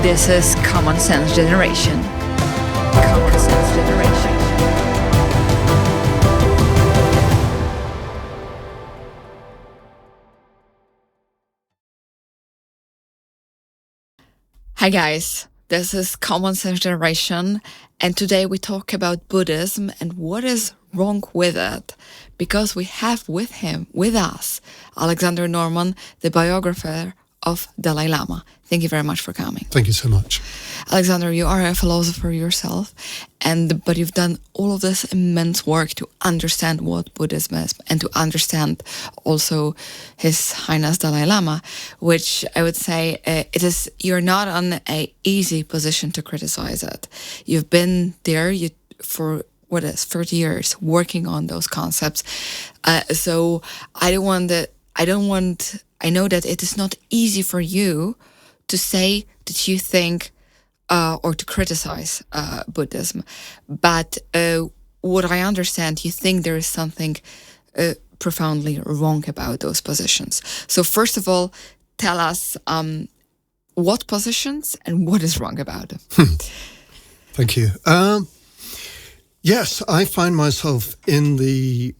This is Common Sense Generation. Common Sense Generation. Hi guys, this is Common Sense Generation, and today we talk about Buddhism and what is wrong with it, because we have with us, Alexander Norman, the biographer of Dalai Lama. Thank you very much for coming. Thank you so much. Alexander, you are a philosopher yourself, but you've done all of this immense work to understand what Buddhism is and to understand also His Highness Dalai Lama, which I would say you're not on an easy position to criticize it. You've been there for 30 years working on those concepts. So I know that it is not easy for you to say that you think or to criticize Buddhism, but what I understand, you think there is something profoundly wrong about those positions. So first of all, tell us what positions and what is wrong about them. Thank you. Yes, I find myself in the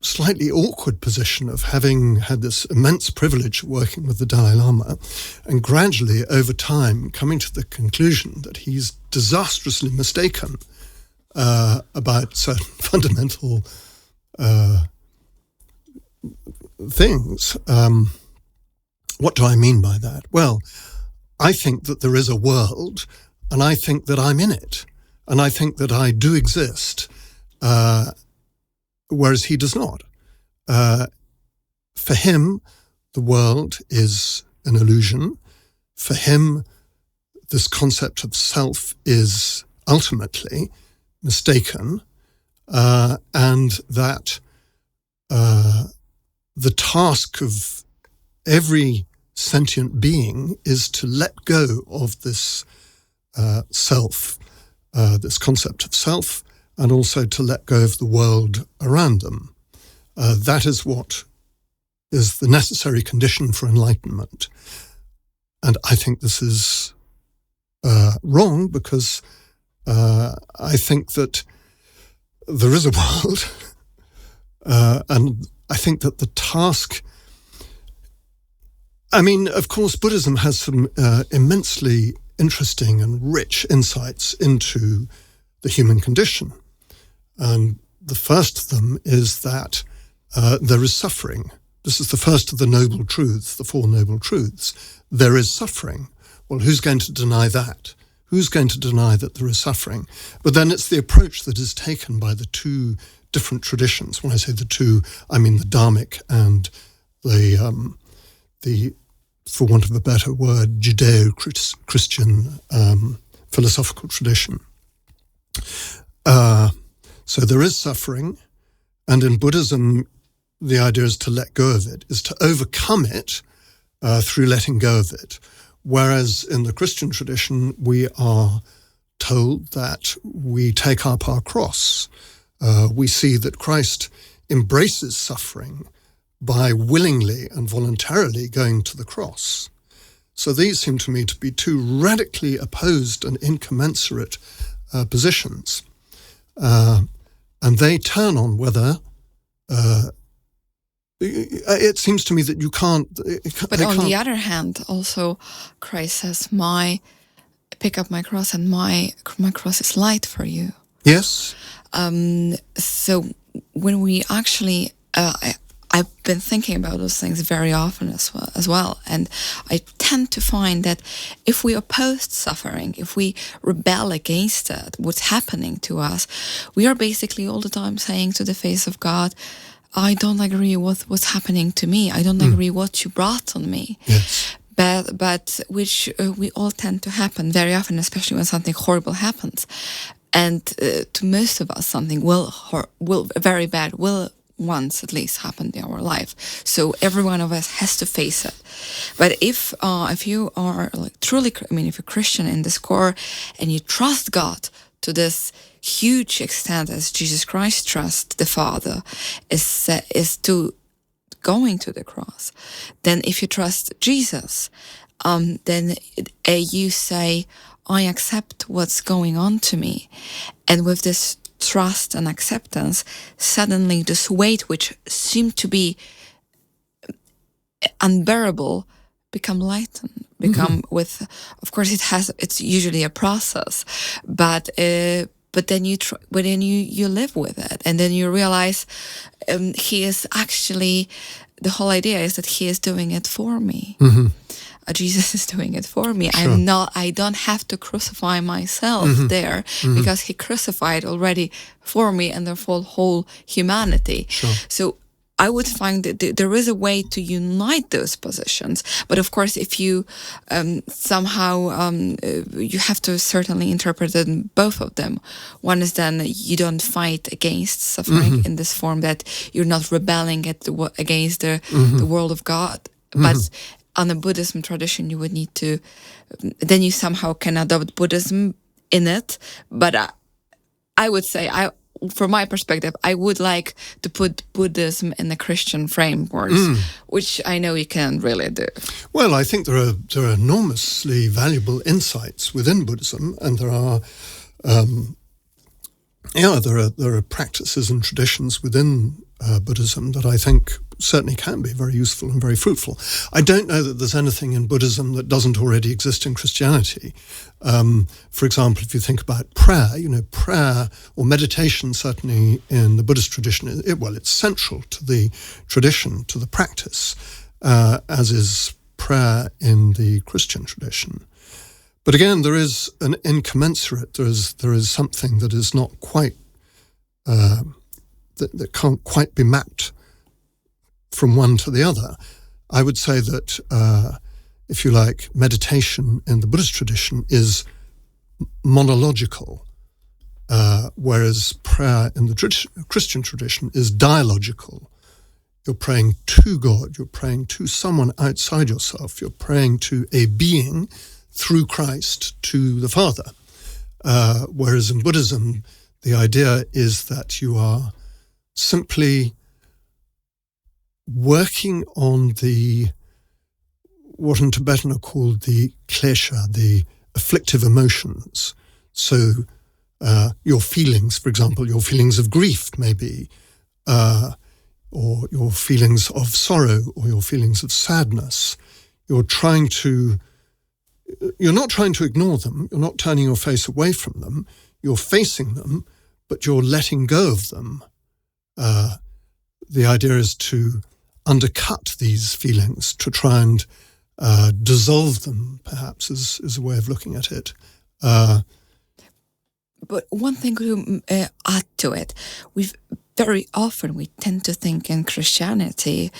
slightly awkward position of having had this immense privilege of working with the Dalai Lama and gradually over time coming to the conclusion that he's disastrously mistaken about certain fundamental things. What do I mean by that? Well, I think that there is a world and I think that I'm in it and I think that I do exist. Whereas he does not. For him, the world is an illusion. For him, this concept of self is ultimately mistaken, and that the task of every sentient being is to let go of this self, this concept of self, and also to let go of the world around them. That is what is the necessary condition for enlightenment. And I think this is wrong because I think that there is a world, and I think that the task... of course, Buddhism has some immensely interesting and rich insights into the human condition. And the first of them is that there is suffering. This is the first of the noble truths, the Four Noble Truths. There is suffering. Well, who's going to deny that? Who's going to deny that there is suffering? But then it's the approach that is taken by the two different traditions. When I say the two, I mean the Dharmic and the for want of a better word, Judeo-Christian philosophical tradition. So there is suffering, and in Buddhism, the idea is to let go of it, is to overcome it through letting go of it. Whereas in the Christian tradition, we are told that we take up our cross. We see that Christ embraces suffering by willingly and voluntarily going to the cross. So these seem to me to be two radically opposed and incommensurate positions. And they turn on whether it seems to me that you can't... But on the other hand, also Christ says, pick up my cross and my cross is light for you. Yes. So when we actually... I've been thinking about those things very often as well. And I tend to find that if we oppose suffering, if we rebel against it, what's happening to us, we are basically all the time saying to the face of God, I don't agree with what's happening to me. I don't agree what you brought on me. Yes. But which we all tend to happen very often, especially when something horrible happens. And to most of us, something very bad will once at least happened in our life. So every one of us has to face it. But if you are truly, if you're Christian in this core and you trust God to this huge extent as Jesus Christ trusts the Father, is to going to the cross, then if you trust Jesus, then you say, I accept what's going on to me. And with this trust and acceptance, suddenly this weight which seemed to be unbearable become lightened, with, of course it's usually a process, but then you live with it, and then you realize he is actually, the whole idea is that he is doing it for me. Jesus is doing it for me. Sure. I don't have to crucify myself there, because he crucified already for me and the whole humanity. Sure. So I would find that there is a way to unite those positions, but of course, if you somehow you have to certainly interpret both of them. One is then you don't fight against suffering in this form, that you're not rebelling against the world of God, but on a Buddhism tradition, you would need to. Then you somehow can adopt Buddhism in it, but I would say from my perspective, I would like to put Buddhism in the Christian frameworks, which I know you can't really do. Well, I think there are enormously valuable insights within Buddhism, and there are practices and traditions within Buddhism that I think certainly can be very useful and very fruitful. I don't know that there's anything in Buddhism that doesn't already exist in Christianity. For example, if you think about prayer, prayer or meditation, certainly in the Buddhist tradition, it's central to the tradition, to the practice, as is prayer in the Christian tradition. But again, there is an incommensurate. There is something that is not quite that can't quite be mapped from one to the other. I would say that, if you like, meditation in the Buddhist tradition is monological, whereas prayer in the Christian tradition is dialogical. You're praying to God, you're praying to someone outside yourself, you're praying to a being through Christ to the Father. Whereas in Buddhism, the idea is that you are simply working on what in Tibetan are called the klesha, the afflictive emotions. So your feelings, for example, your feelings of grief maybe, or your feelings of sorrow, or your feelings of sadness. You're not trying to ignore them, you're not turning your face away from them, you're facing them, but you're letting go of them. The idea is to undercut these feelings, to try and dissolve them, perhaps, is a way of looking at it. But one thing to add to it, very often we tend to think in Christianity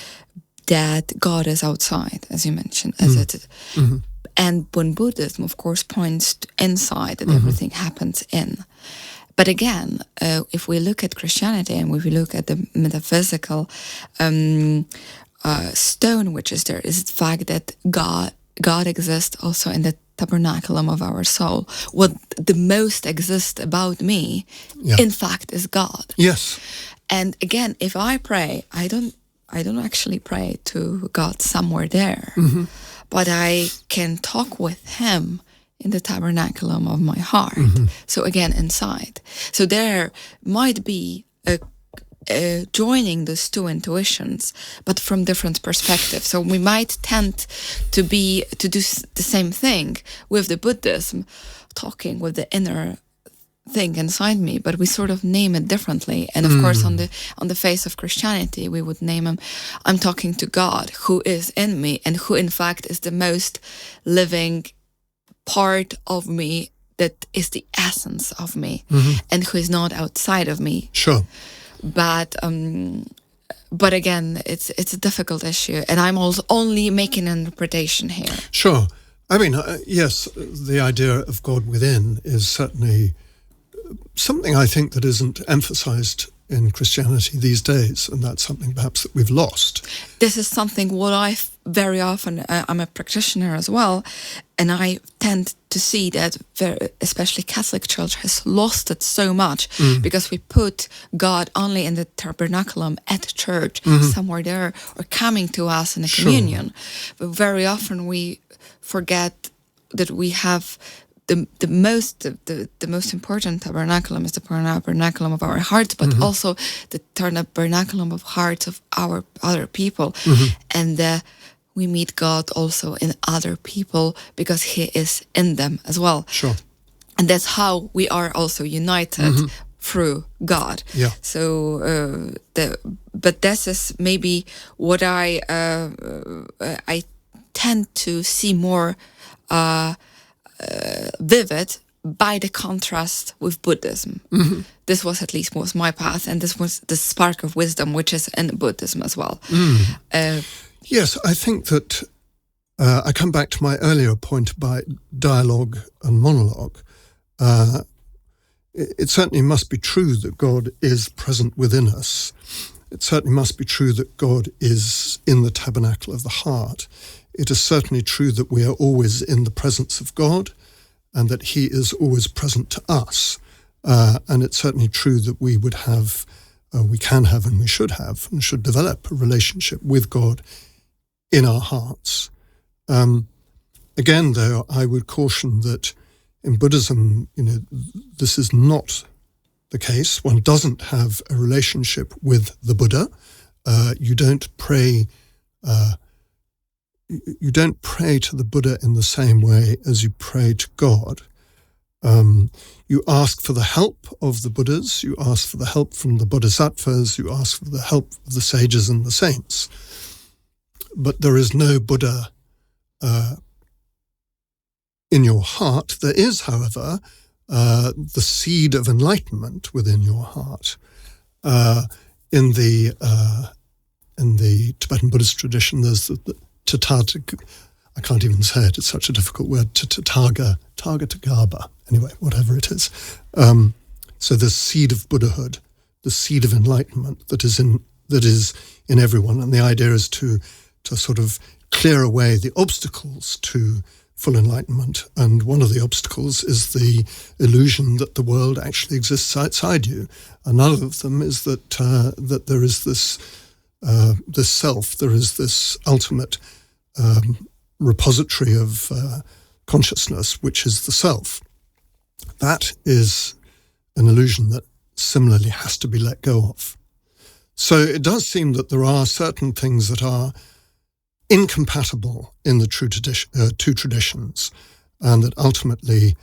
that God is outside, as you mentioned, and when Buddhism, of course, points inside, that everything happens in. But again, if we look at Christianity and if we look at the metaphysical stone which is there, is the fact that God exists also in the tabernaculum of our soul. What the most exists about me, in fact, is God. Yes. And again, if I pray, I don't actually pray to God somewhere there, but I can talk with Him in the tabernaculum of my heart. So again, inside. So there might be joining those two intuitions, but from different perspectives. So we might tend to do the same thing with the Buddhism, talking with the inner thing inside me, but we sort of name it differently. And of course, on the face of Christianity, we would name Him, I'm talking to God, who is in me, and who in fact is the most living part of me, that is the essence of me, and who is not outside of me. Sure. But again, it's a difficult issue, and I'm also only making an interpretation here. Sure. I mean, yes, the idea of God within is certainly something I think that isn't emphasized in Christianity these days, and that's something perhaps that we've lost. This is something what I very often, I'm a practitioner as well, and I tend to see that especially Catholic Church has lost it so much because we put God only in the tabernaculum at church, somewhere there, or coming to us in a communion. But very often we forget that we have the most important tabernaculum is the tabernaculum of our hearts, but also the tabernaculum of hearts of our other people, and we meet God also in other people because He is in them as well. Sure. And that's how we are also united through God. Yeah. So, but this is maybe what I tend to see more vivid by the contrast with Buddhism. This was at least was my path, and this was the spark of wisdom, which is in Buddhism as well. Yes, I think that I come back to my earlier point about dialogue and monologue. It certainly must be true that God is present within us. It certainly must be true that God is in the tabernacle of the heart. It is certainly true that we are always in the presence of God and that He is always present to us. And it's certainly true that we would have, we can have and we should have and should develop a relationship with God in our hearts. Again, though, I would caution that in Buddhism, this is not the case. One doesn't have a relationship with the Buddha. You don't pray. You don't pray to the Buddha in the same way as you pray to God. You ask for the help of the Buddhas. You ask for the help from the Bodhisattvas. You ask for the help of the sages and the saints. But there is no Buddha in your heart. There is, however, the seed of enlightenment within your heart. In the Tibetan Buddhist tradition, there's the Tathaga, I can't even say it, it's such a difficult word, Tathagatagarbha, anyway, whatever it is. So the seed of Buddhahood, the seed of enlightenment that is in everyone, and the idea is to sort of clear away the obstacles to full enlightenment, and one of the obstacles is the illusion that the world actually exists outside you. Another of them is that that there is this self, there is this ultimate repository of consciousness, which is the self. That is an illusion that similarly has to be let go of. So it does seem that there are certain things that are incompatible in the two traditions, and that ultimately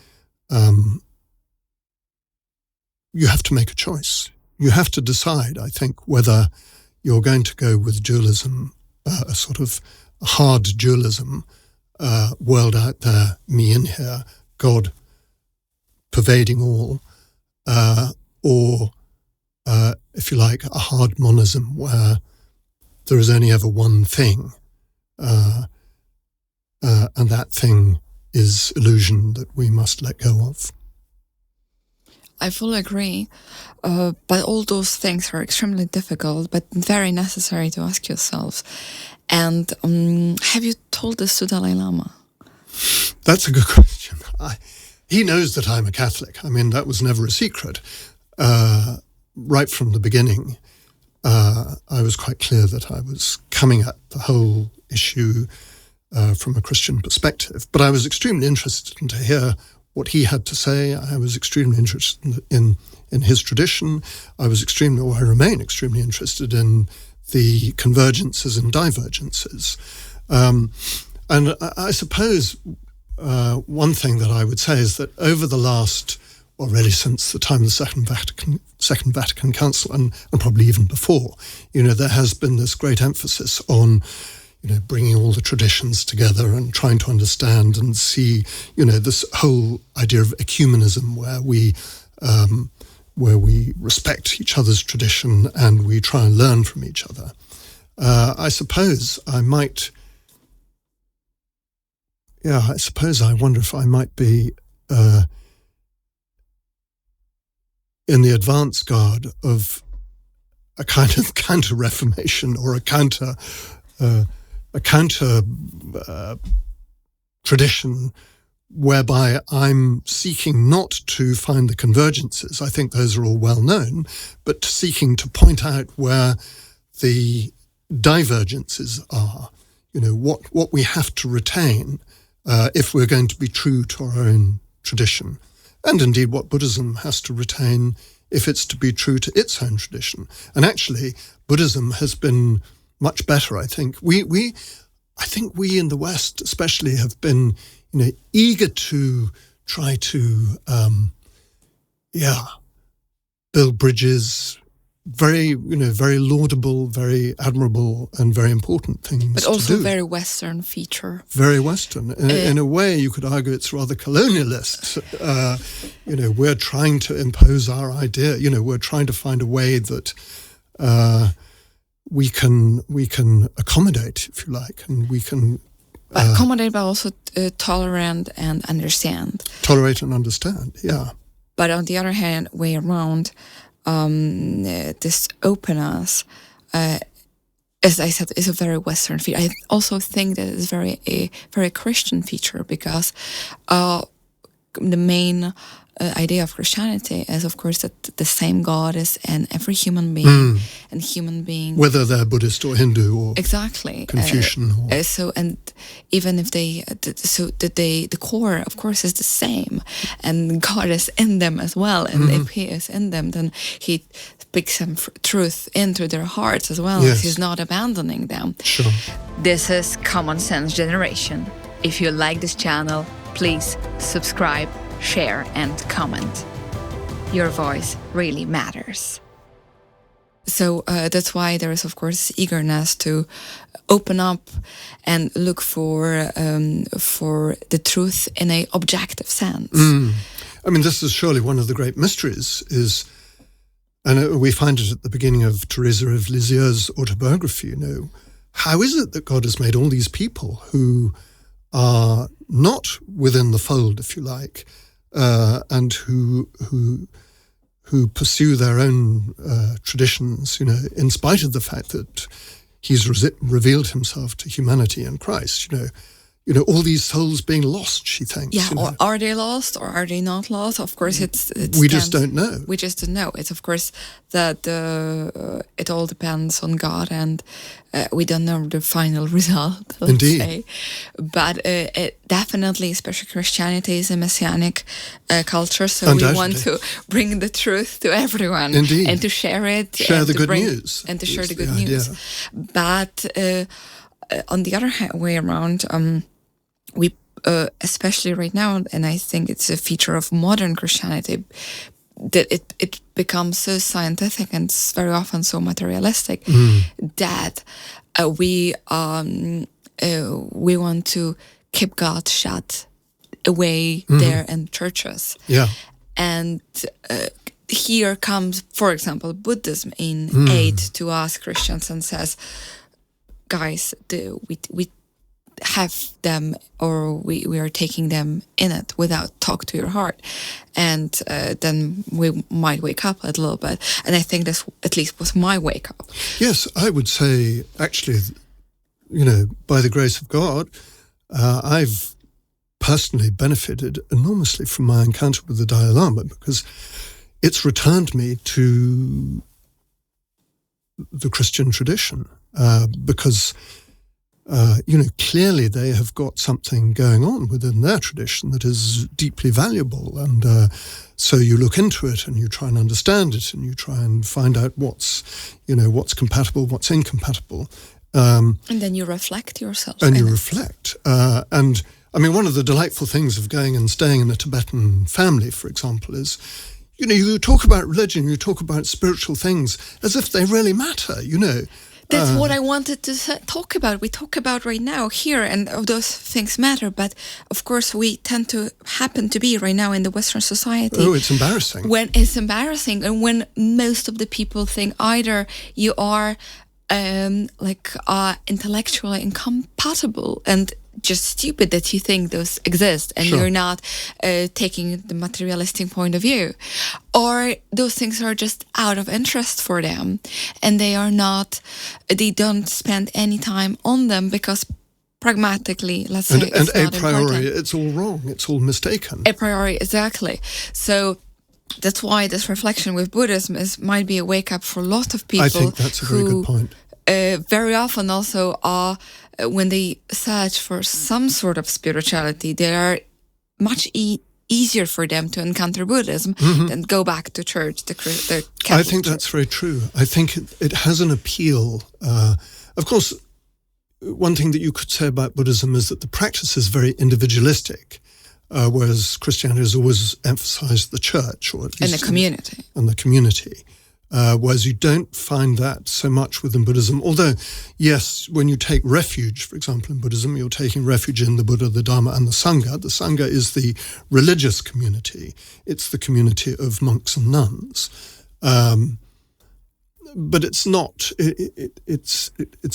you have to make a choice. You have to decide, I think, whether you're going to go with dualism, a sort of hard dualism, world out there, me in here, God pervading all, or, if you like, a hard monism where there is only ever one thing, and that thing is illusion that we must let go of. I fully agree, but all those things are extremely difficult, but very necessary to ask yourselves. And have you told this to Dalai Lama? That's a good question. He knows that I'm a Catholic. I mean, that was never a secret. Right from the beginning, I was quite clear that I was coming at the whole issue from a Christian perspective. But I was extremely interested to hear what he had to say. I was extremely interested in his tradition. I remain extremely interested in the convergences and divergences. And I suppose one thing that I would say is that over the last, well, really since the time of the Second Vatican Council, and probably even before, there has been this great emphasis on bringing all the traditions together and trying to understand and see, this whole idea of ecumenism where we respect each other's tradition and we try and learn from each other. I suppose I wonder if I might be in the advance guard of a kind of counter-reformation or a counter tradition whereby I'm seeking not to find the convergences. I think those are all well known, but seeking to point out where the divergences are, what we have to retain if we're going to be true to our own tradition, and indeed what Buddhism has to retain if it's to be true to its own tradition. And actually, Buddhism has been much better, I think. I think we in the West especially have been, eager to try to, build bridges, very laudable, very admirable, and very important things. But also to do. a very Western feature. Very Western. In a way, you could argue it's rather colonialist. We're trying to impose our idea. We're trying to find a way that we can accommodate, if you like, and we can accommodate, but also tolerate and understand. Tolerate and understand, yeah. But on the other hand, way around, this openness, as I said, is a very Western feature. I also think that it's a very Christian feature, because the main idea of Christianity is, of course, that the same God is in every human being, and human being, whether they're Buddhist or Hindu or exactly Confucian. And even if the core, of course, is the same, and God is in them as well, and if He is in them, then He speaks some truth into their hearts as well. Yes. He's not abandoning them. Sure. This is Common Sense Generation. If you like this channel, please subscribe, share, and comment. Your voice really matters. So that's why there is, of course, eagerness to open up and look for the truth in an objective sense. I mean, this is surely one of the great mysteries, and we find it at the beginning of Teresa of Lisieux's autobiography, how is it that God has made all these people who are not within the fold, if you like, and who pursue their own traditions, in spite of the fact that He's revealed Himself to humanity in Christ, all these souls being lost, she thinks. Yeah, or are they lost or are they not lost? Of course, we just don't know. We just don't know. It's, of course, that it all depends on God, and we don't know the final result, let's Indeed. say. But it definitely, especially Christianity, is a messianic culture, so we want to bring the truth to everyone. Indeed. And to share it. Share the good news. And to share the good news. But on the other way around, we, especially right now, and I think it's a feature of modern Christianity, that it becomes so scientific and it's very often so materialistic that we want to keep God shut away there in churches. Yeah. And here comes, for example, Buddhism in aid to us Christians and says, guys, we have them, or we are taking them in it without talk to your heart, and then we might wake up a little bit. And I think this at least was my wake up. Yes, I would say actually, by the grace of God, I've personally benefited enormously from my encounter with the Dalai Lama, because it's returned me to the Christian tradition, because clearly they have got something going on within their tradition that is deeply valuable. And so you look into it and you try and understand it, and you try and find out what's compatible, what's incompatible. And then you reflect yourself. And you reflect. And I mean, one of the delightful things of going and staying in a Tibetan family, for example, is, you talk about religion, you talk about spiritual things as if they really matter, That's what I wanted to talk about. We talk about right now here, and those things matter. But of course, we tend to happen to be right now in the Western society. Oh, it's embarrassing. When it's embarrassing, and when most of the people think either you are intellectually incompatible and just stupid that you think those exist, and you're not taking the materialistic point of view, or those things are just out of interest for them, and they don't spend any time on them because pragmatically, let's say, it's not a priori, important. it's all wrong. It's all mistaken. A priori, exactly. So that's why this reflection with Buddhism might be a wake up for a lot of people. I think that's a very good point. very often also are when they search for some sort of spirituality, they are much easier for them to encounter Buddhism than go back to church, the Catholic I think church. that's very true. I think it has an appeal. Of course, one thing that you could say about Buddhism is that the practice is very individualistic, whereas Christianity has always emphasized the church, or at least in the community. And the community. Whereas you don't find that so much within Buddhism. Although, yes, when you take refuge, for example, in Buddhism, you're taking refuge in the Buddha, the Dharma, and the Sangha. The Sangha is the religious community. It's the community of monks and nuns. But it's not. It's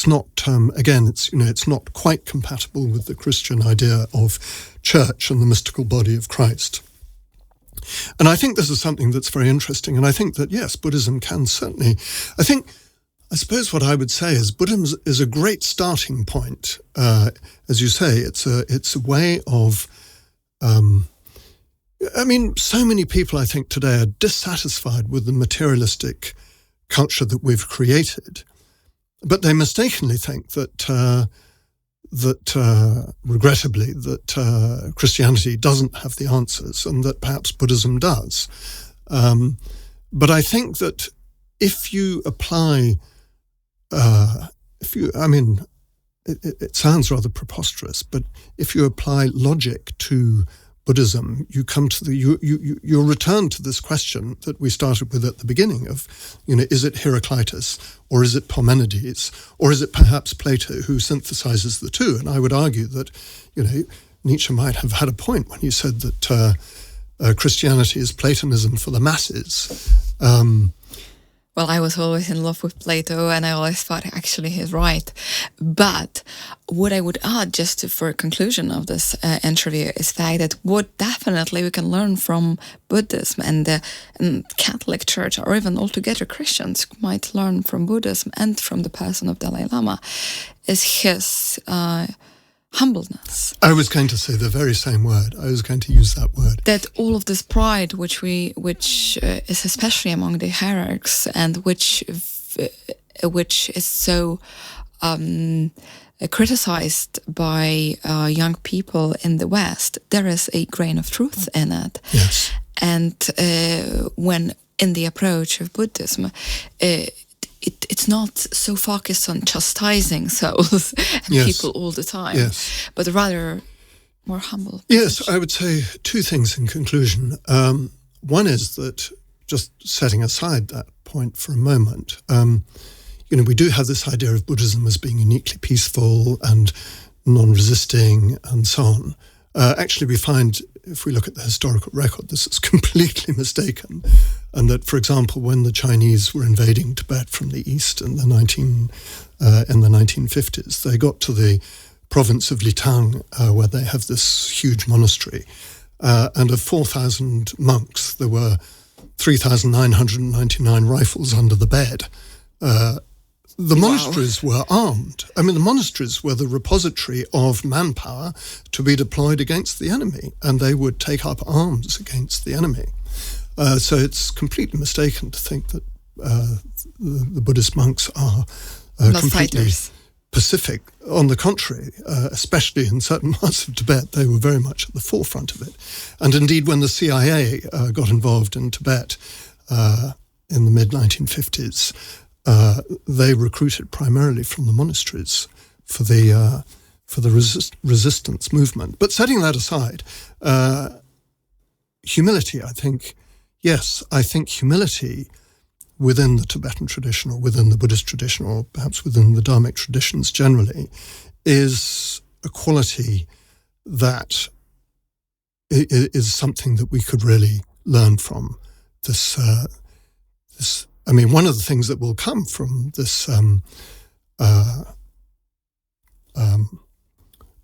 not. Again, it's not quite compatible with the Christian idea of church and the mystical body of Christ. And I think this is something that's very interesting. And I think that, yes, Buddhism can certainly... I suppose what I would say is Buddhism is a great starting point. As you say, it's a way of... so many people, I think, today are dissatisfied with the materialistic culture that we've created. But they mistakenly think that... regrettably, that Christianity doesn't have the answers and that perhaps Buddhism does. But I think that if you apply, it sounds rather preposterous, but if you apply logic to Buddhism, you come to you'll return to this question that we started with at the beginning of, is it Heraclitus or is it Parmenides or is it perhaps Plato who synthesizes the two? And I would argue that, Nietzsche might have had a point when he said that Christianity is Platonism for the masses. Well, I was always in love with Plato, and I always thought actually he's right. But what I would add, just for a conclusion of this interview, is that what definitely we can learn from Buddhism and the Catholic Church, or even altogether Christians might learn from Buddhism and from the person of Dalai Lama, is his humbleness. I was going to say the very same word. I was going to use that word. That all of this pride, which is especially among the hierarchs, and which is so criticized by young people in the West, there is a grain of truth in it. Yes. And when in the approach of Buddhism, it's not so focused on chastising souls and people all the time, but rather more humble. Yes, I would say two things in conclusion. One is that, just setting aside that point for a moment, we do have this idea of Buddhism as being uniquely peaceful and non-resisting and so on. Actually, we find, if we look at the historical record, this is completely mistaken. And that, for example, when the Chinese were invading Tibet from the east in the 1950s, they got to the province of Litang, where they have this huge monastery. And of 4,000 monks, there were 3,999 rifles under the bed. The monasteries were armed. The monasteries were the repository of manpower to be deployed against the enemy, and they would take up arms against the enemy. So it's completely mistaken to think that the Buddhist monks are completely pacific. On the contrary, especially in certain parts of Tibet, they were very much at the forefront of it. And indeed, when the CIA got involved in Tibet in the mid-1950s, they recruited primarily from the monasteries for the resistance movement. But setting that aside, humility, I think humility within the Tibetan tradition or within the Buddhist tradition or perhaps within the Dharmic traditions generally is a quality that is something that we could really learn from. One of the things that will come from this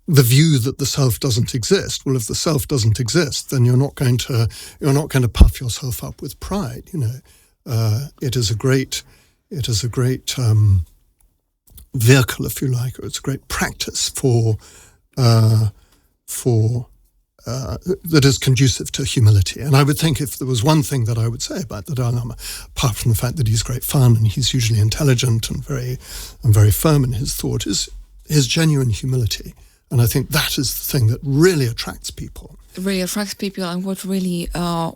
the view that the self doesn't exist. Well, if the self doesn't exist, then you're not going to puff yourself up with pride. It is a great vehicle, if you like, or it's a great practice for that is conducive to humility. And I would think if there was one thing that I would say about the Dalai Lama, apart from the fact that he's great fun and he's usually intelligent and very firm in his thought, is his genuine humility. And I think that is the thing that really attracts people. It really attracts people, and what really I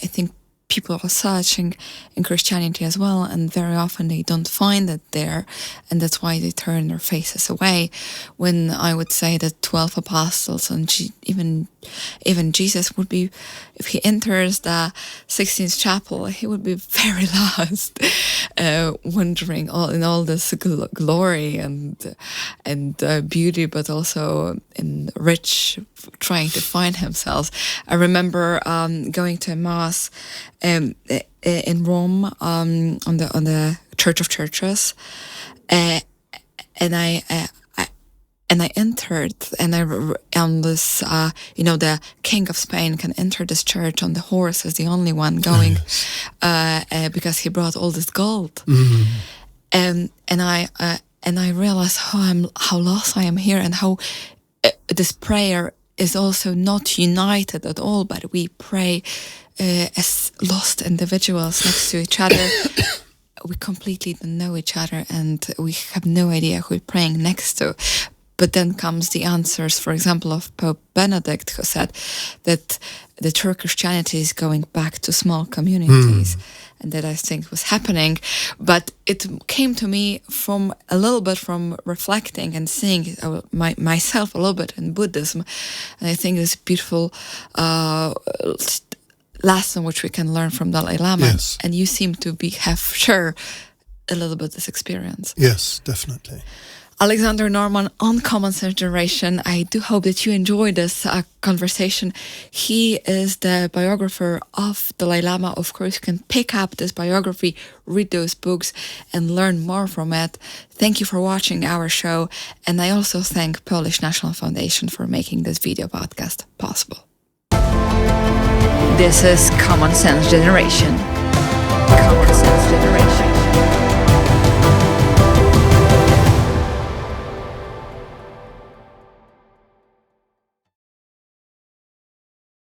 think people are searching in Christianity as well, and very often they don't find it there, and that's why they turn their faces away. When I would say that 12 apostles and even Jesus would be, if he enters the 16th chapel, he would be very lost, wandering in all this glory and beauty, but also in rich, trying to find himself. I remember going to a mass in Rome on the Church of Churches, and I entered, and on this, the King of Spain can enter this church on the horse as the only one going, because he brought all this gold, and I realized how lost I am here, and how this prayer is also not united at all, but we pray as lost individuals next to each other. We completely don't know each other, and we have no idea who we're praying next to. But then comes the answers, for example, of Pope Benedict, who said that the true Christianity is going back to small communities, and that I think was happening. But it came to me from a little bit from reflecting and seeing myself a little bit in Buddhism, and I think this beautiful lesson which we can learn from Dalai Lama. Yes. And you seem to have shared a little bit this experience. Yes, definitely. Alexander Norman on Common Sense Generation. I do hope that you enjoyed this conversation. He is the biographer of Dalai Lama. Of course, you can pick up this biography, read those books, and learn more from it. Thank you for watching our show. And I also thank Polish National Foundation for making this video podcast possible. This is Common Sense Generation. Common Sense Generation.